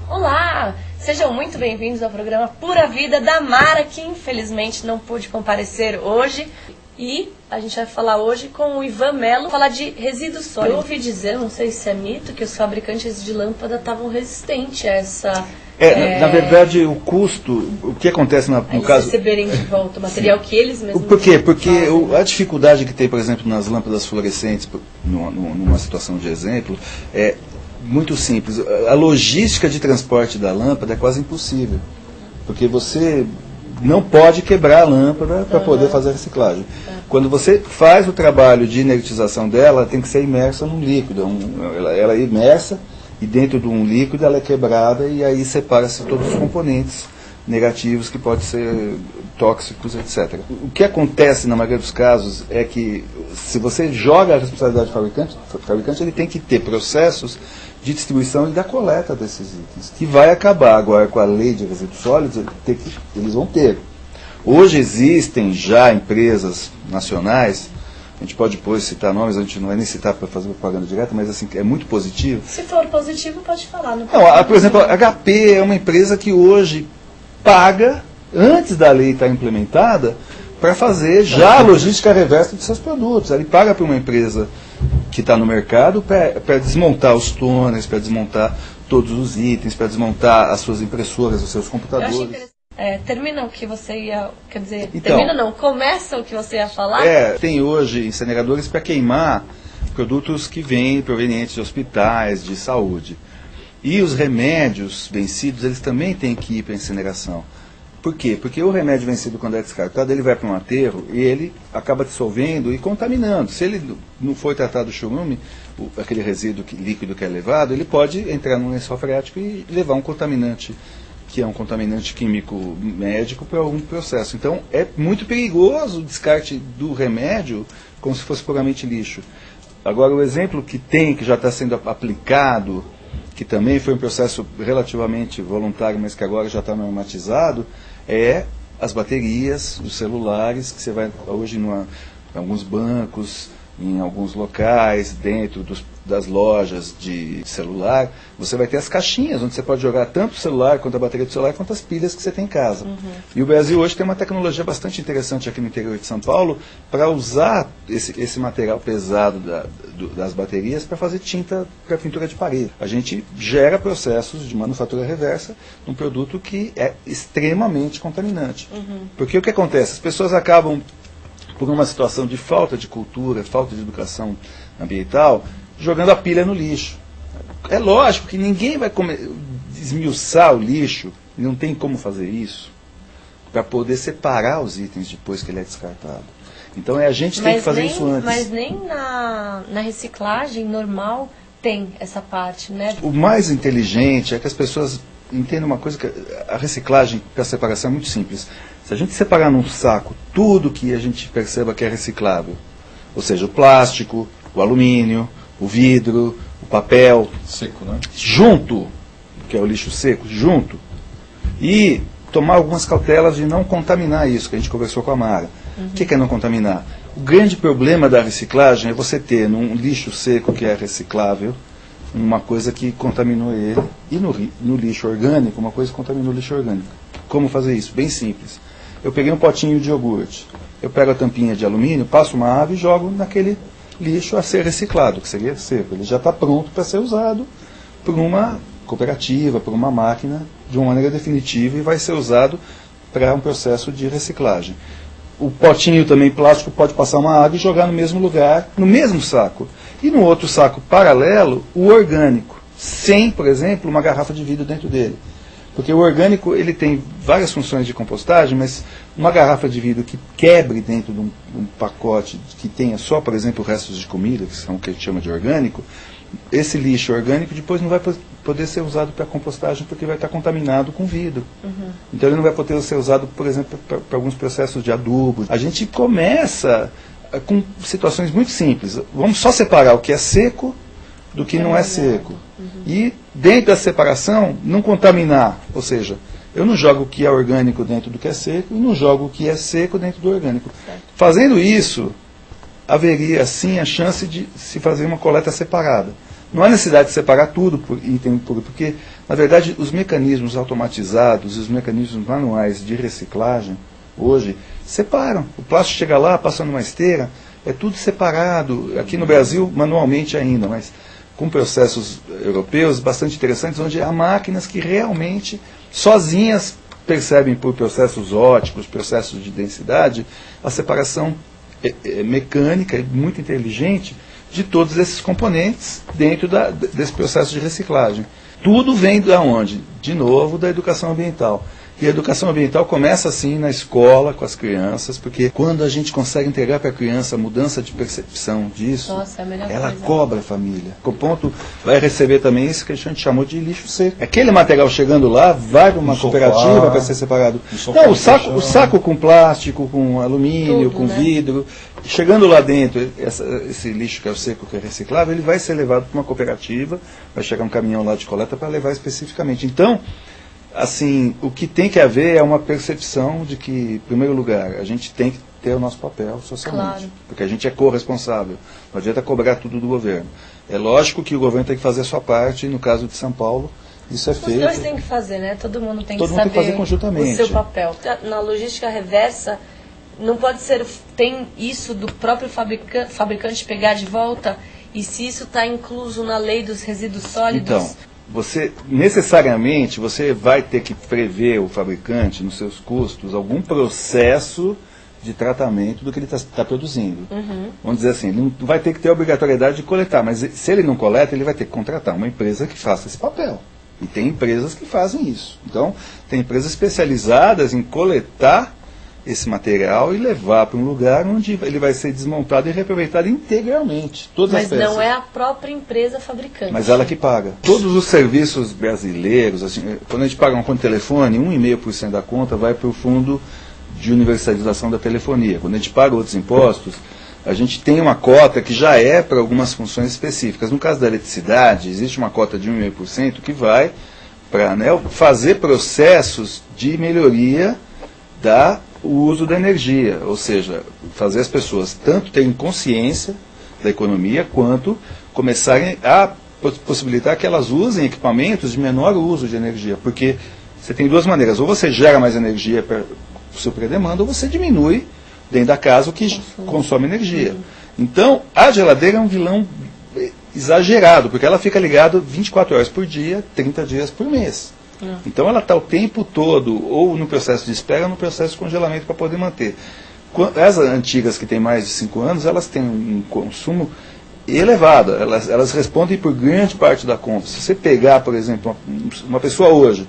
Olá, sejam muito bem-vindos ao programa Pura Vida da Mara, que infelizmente não pôde comparecer hoje. E a gente vai falar hoje com o Ivan Mello, falar de resíduos sólidos. Eu ouvi dizer, não sei se é mito, que os fabricantes de lâmpada estavam resistentes a essa... Na verdade, o custo, o que acontece no caso... receberem de volta o material que eles mesmos... Por quê? Porque a dificuldade que tem, por exemplo, nas lâmpadas fluorescentes, numa situação de exemplo, é muito simples. A logística de transporte da lâmpada é quase impossível, porque você não pode quebrar a lâmpada para poder fazer a reciclagem. Quando você faz o trabalho de inertização dela, tem que ser imersa num líquido. Ela é imersa e dentro de um líquido ela é quebrada e aí separa-se todos os componentes negativos que podem ser tóxicos, etc. O que acontece na maioria dos casos é que se você joga a responsabilidade do fabricante, ele tem que ter processos de distribuição e da coleta desses itens, que vai acabar agora com a lei de resíduos sólidos, eles vão ter. Hoje existem já empresas nacionais, a gente pode depois citar nomes, a gente não vai nem citar para fazer propaganda direta, mas assim, é muito positivo. Se for positivo, pode falar. Não, por exemplo, a HP é uma empresa que hoje paga, antes da lei estar implementada, para fazer já a logística reversa de seus produtos. Ele paga para uma empresa que está no mercado para desmontar os toners, para desmontar todos os itens, para desmontar as suas impressoras, os seus computadores. Termina o que você ia... Quer dizer, então, termina não, começa o que você ia falar? Tem hoje incineradores para queimar produtos que vêm provenientes de hospitais, de saúde. E os remédios vencidos, eles também têm que ir para a incineração. Por quê? Porque o remédio vencido, quando é descartado, ele vai para um aterro e ele acaba dissolvendo e contaminando. Se ele não for tratado o churume, aquele resíduo líquido que é levado, ele pode entrar num lençol freático e levar um contaminante, que é um contaminante químico médico, para algum processo. Então, é muito perigoso o descarte do remédio como se fosse puramente lixo. Agora, o exemplo que já está sendo aplicado, que também foi um processo relativamente voluntário, mas que agora já está normatizado, é as baterias dos celulares, que você vai hoje em alguns bancos, em alguns locais, dentro das lojas de celular, você vai ter as caixinhas, onde você pode jogar tanto o celular, quanto a bateria do celular, quanto as pilhas que você tem em casa. E o Brasil hoje tem uma tecnologia bastante interessante aqui no interior de São Paulo, para usar esse material pesado das baterias para fazer tinta para pintura de parede. A gente gera processos de manufatura reversa num produto que é extremamente contaminante. Porque o que acontece? As pessoas acabam, por uma situação de falta de cultura, falta de educação ambiental, jogando a pilha no lixo. É lógico que ninguém vai esmiuçar o lixo, não tem como fazer isso, para poder separar os itens depois que ele é descartado. Então a gente tem que fazer isso antes. Mas nem na reciclagem normal tem essa parte, né? O mais inteligente é que as pessoas entendam uma coisa, que a reciclagem para a separação é muito simples. Se a gente separar num saco tudo que a gente perceba que é reciclável, ou seja, o plástico, o alumínio, o vidro, o papel, seco, né? Junto, que é o lixo seco, junto, e tomar algumas cautelas de não contaminar isso, que a gente conversou com a Mara. O que é não contaminar? O grande problema da reciclagem é você ter num lixo seco que é reciclável, uma coisa que contaminou ele, e no lixo orgânico, uma coisa que contaminou o lixo orgânico. Como fazer isso? Bem simples. Eu peguei um potinho de iogurte, eu pego a tampinha de alumínio, passo uma água e jogo naquele lixo a ser reciclado, que seria seco. Ele já está pronto para ser usado por uma cooperativa, por uma máquina, de uma maneira definitiva, e vai ser usado para um processo de reciclagem. O potinho também plástico pode passar uma água e jogar no mesmo lugar, no mesmo saco. E no outro saco paralelo, o orgânico, sem, por exemplo, uma garrafa de vidro dentro dele. Porque o orgânico ele tem várias funções de compostagem, mas uma garrafa de vidro que quebre dentro de um pacote que tenha só, por exemplo, restos de comida, que são o que a gente chama de orgânico, esse lixo orgânico depois não vai poder ser usado para compostagem porque vai estar contaminado com vidro. Então ele não vai poder ser usado, por exemplo, para alguns processos de adubo. A gente começa com situações muito simples. Vamos só separar o que é seco do que não é seco. E dentro da separação, não contaminar. Ou seja, eu não jogo o que é orgânico dentro do que é seco e não jogo o que é seco dentro do orgânico. Fazendo isso, haveria sim a chance de se fazer uma coleta separada. Não há necessidade de separar tudo por item por, porque, na verdade, os mecanismos automatizados e os mecanismos manuais de reciclagem, hoje, separam. O plástico chega lá, passa numa esteira, é tudo separado. Aqui no Brasil, manualmente ainda, mas com processos europeus bastante interessantes, onde há máquinas que realmente, sozinhas, percebem por processos óticos, processos de densidade, a separação mecânica e muito inteligente de todos esses componentes dentro desse processo de reciclagem. Tudo vem de onde? De novo, da educação ambiental. E a educação ambiental começa assim na escola, com as crianças, porque quando a gente consegue entregar para a criança a mudança de percepção disso, nossa, é a melhor ela coisa. cobra a família. O ponto vai receber também isso que a gente chamou de lixo seco. Aquele material chegando lá vai para uma cooperativa para ser separado. Não, o saco com plástico, com alumínio, tudo, com né? vidro, chegando lá dentro, esse lixo que é o seco, que é reciclável, ele vai ser levado para uma cooperativa, vai chegar um caminhão lá de coleta para levar especificamente. Então, assim, o que tem que haver é uma percepção de que, em primeiro lugar, a gente tem que ter o nosso papel socialmente. Claro. Porque a gente é corresponsável. Não adianta cobrar tudo do governo. É lógico que o governo tem que fazer a sua parte, e no caso de São Paulo, isso é feito. Os dois têm que fazer, né? Todo mundo tem Todo que mundo tem saber que fazer conjuntamente. o seu papel. Na logística reversa, não pode ser, tem isso do próprio fabricante pegar de volta, e se isso está incluso na lei dos resíduos sólidos... Então, necessariamente, você vai ter que prever o fabricante, nos seus custos, algum processo de tratamento do que ele está produzindo. Vamos dizer assim, ele não vai ter que ter a obrigatoriedade de coletar, mas se ele não coleta, ele vai ter que contratar uma empresa que faça esse papel. E tem empresas que fazem isso. Então, tem empresas especializadas em coletar esse material e levar para um lugar onde ele vai ser desmontado e reaproveitado integralmente. Todas as Mas peças. não é a própria empresa fabricante. Mas ela que paga. Todos os serviços brasileiros, assim, quando a gente paga uma conta de telefone, 1,5% da conta vai para o Fundo de Universalização da Telefonia. Quando a gente paga outros impostos, a gente tem uma cota que já é para algumas funções específicas. No caso da eletricidade, existe uma cota de 1,5% que vai para, né, fazer processos de melhoria o uso da energia, ou seja, fazer as pessoas tanto terem consciência da economia, quanto começarem a possibilitar que elas usem equipamentos de menor uso de energia, porque você tem duas maneiras, ou você gera mais energia para suprir a demanda, ou você diminui dentro da casa o que consome energia. Então, a geladeira é um vilão exagerado, porque ela fica ligada 24 horas por dia, 30 dias por mês. Então ela está o tempo todo, ou no processo de espera, ou no processo de congelamento para poder manter. As antigas que têm mais de 5 anos, elas têm um consumo elevado, elas respondem por grande parte da compra. Se você pegar, por exemplo, uma pessoa hoje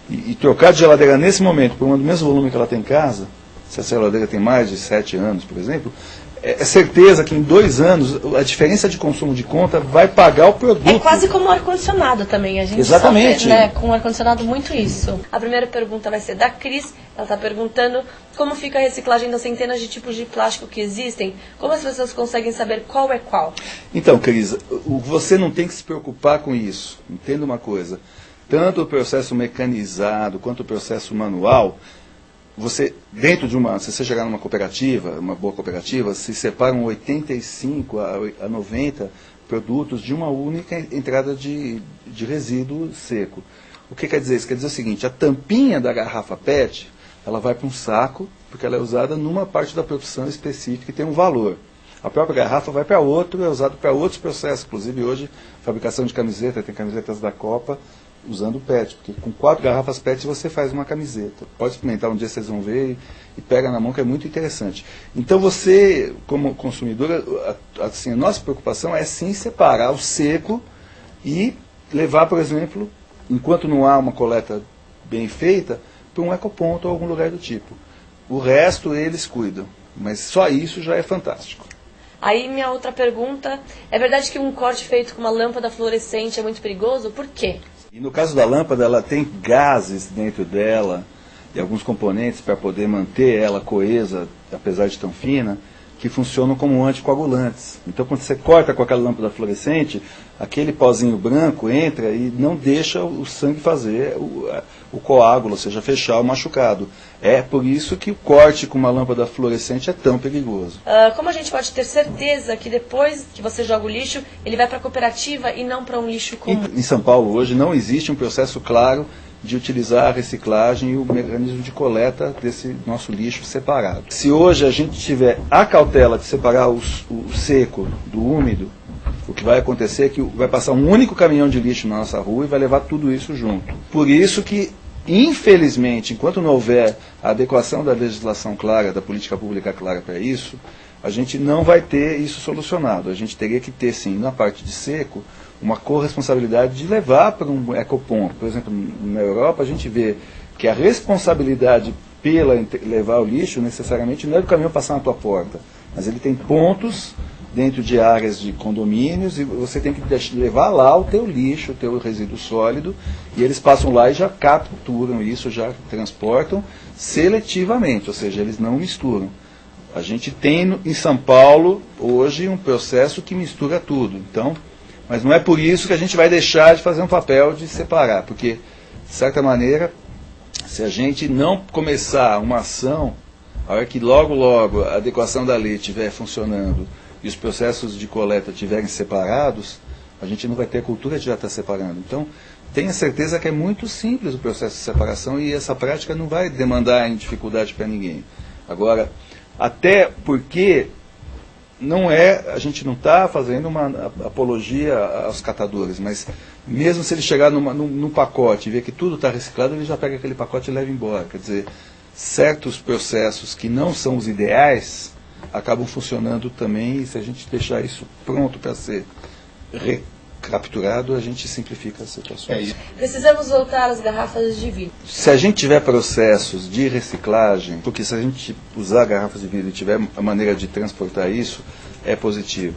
e trocar de geladeira nesse momento por uma do mesmo volume que ela tem em casa, se a geladeira tem mais de 7 anos, por exemplo, é certeza que em 2 anos a diferença de consumo de conta vai pagar o produto. É quase como o ar-condicionado também. A gente Exatamente. sofre, né, com o ar-condicionado muito isso. A primeira pergunta vai ser da Cris. Ela está perguntando como fica a reciclagem das centenas de tipos de plástico que existem. Como as pessoas conseguem saber qual é qual? Então, Cris, você não tem que se preocupar com isso. Entenda uma coisa. Tanto o processo mecanizado quanto o processo manual, você, se você chegar numa cooperativa, uma boa cooperativa, se separam 85 a 90 produtos de uma única entrada de resíduo seco. O que quer dizer isso? Quer dizer o seguinte, a tampinha da garrafa PET, ela vai para um saco, porque ela é usada numa parte da produção específica e tem um valor. A própria garrafa vai para outro, é usado para outros processos. Inclusive hoje, fabricação de camiseta, tem camisetas da Copa, usando PET, porque com 4 garrafas PET você faz uma camiseta. Pode experimentar, um dia vocês vão ver e pega na mão, que é muito interessante. Então você, como consumidora, assim, a nossa preocupação é sim separar o seco e levar, por exemplo, enquanto não há uma coleta bem feita, para um ecoponto ou algum lugar do tipo. O resto eles cuidam, mas só isso já é fantástico. Aí minha outra pergunta, é verdade que um corte feito com uma lâmpada fluorescente é muito perigoso? Por quê? E no caso da lâmpada, ela tem gases dentro dela e alguns componentes para poder manter ela coesa, apesar de tão fina, que funcionam como anticoagulantes. Então, quando você corta com aquela lâmpada fluorescente, aquele pozinho branco entra e não deixa o sangue fazer o coágulo, ou seja, fechar o machucado. É por isso que o corte com uma lâmpada fluorescente é tão perigoso. Como a gente pode ter certeza que depois que você joga o lixo, ele vai para a cooperativa e não para um lixo comum? Em São Paulo, hoje, não existe um processo claro de utilizar a reciclagem e o mecanismo de coleta desse nosso lixo separado. Se hoje a gente tiver a cautela de separar o seco do úmido, o que vai acontecer é que vai passar um único caminhão de lixo na nossa rua e vai levar tudo isso junto. Por isso que, infelizmente, enquanto não houver a adequação da legislação clara, da política pública clara para isso, a gente não vai ter isso solucionado. A gente teria que ter, sim, na parte de seco, uma corresponsabilidade de levar para um ecoponto. Por exemplo, na Europa a gente vê que a responsabilidade pela levar o lixo necessariamente não é do caminhão passar na tua porta, mas ele tem pontos dentro de áreas de condomínios e você tem que levar lá o teu lixo, o teu resíduo sólido, e eles passam lá e já capturam isso, já transportam seletivamente, ou seja, eles não misturam. A gente tem em São Paulo hoje um processo que mistura tudo, então, mas não é por isso que a gente vai deixar de fazer um papel de separar, porque, de certa maneira, se a gente não começar uma ação, a hora que logo a adequação da lei estiver funcionando e os processos de coleta estiverem separados, a gente não vai ter a cultura de já estar separando. Então, tenha certeza que é muito simples o processo de separação e essa prática não vai demandar dificuldade para ninguém. Agora, até porque a gente não está fazendo uma apologia aos catadores, mas mesmo se ele chegar num pacote e ver que tudo está reciclado, ele já pega aquele pacote e leva embora. Quer dizer, certos processos que não são os ideais acabam funcionando também, e se a gente deixar isso pronto para ser recapturado, a gente simplifica as situações. Precisamos voltar às garrafas de vidro. Se a gente tiver processos de reciclagem, porque se a gente usar garrafas de vidro e tiver a maneira de transportar isso, é positivo.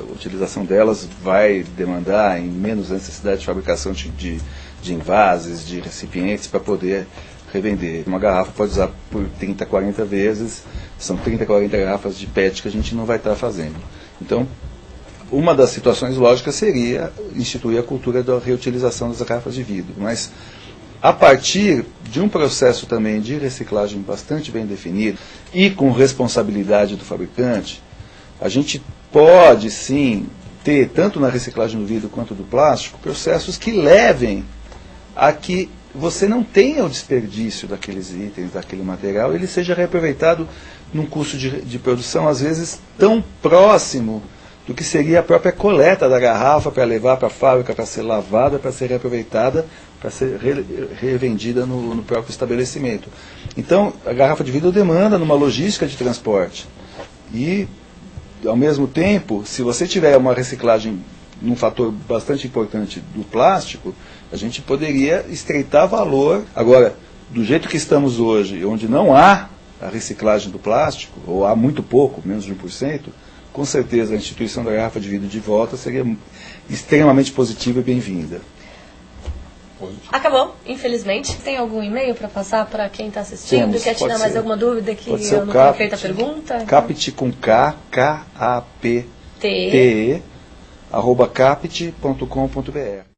A utilização delas vai demandar em menos necessidade de fabricação de envases, de recipientes para poder revender. Uma garrafa pode usar por 30, 40 vezes, são 30, 40 garrafas de PET que a gente não vai estar fazendo. Então, uma das situações lógicas seria instituir a cultura da reutilização das garrafas de vidro, mas a partir de um processo também de reciclagem bastante bem definido e com responsabilidade do fabricante, a gente pode sim ter, tanto na reciclagem do vidro quanto do plástico, processos que levem a que você não tenha o desperdício daqueles itens, daquele material, ele seja reaproveitado num custo de produção, às vezes, tão próximo do que seria a própria coleta da garrafa para levar para a fábrica, para ser lavada, para ser reaproveitada, para ser revendida no próprio estabelecimento. Então, a garrafa de vidro demanda numa logística de transporte. E, ao mesmo tempo, se você tiver uma reciclagem num fator bastante importante do plástico, a gente poderia estreitar valor. Agora, do jeito que estamos hoje, onde não há a reciclagem do plástico, ou há muito pouco, menos de 1%, com certeza a instituição da garrafa de vidro de volta seria extremamente positiva e bem-vinda. Acabou, infelizmente. Tem algum e-mail para passar para quem está assistindo? Quer tirar mais alguma dúvida que eu não tenha feito a pergunta? Capit com K, K-A-P-T-E, @capit.com.br.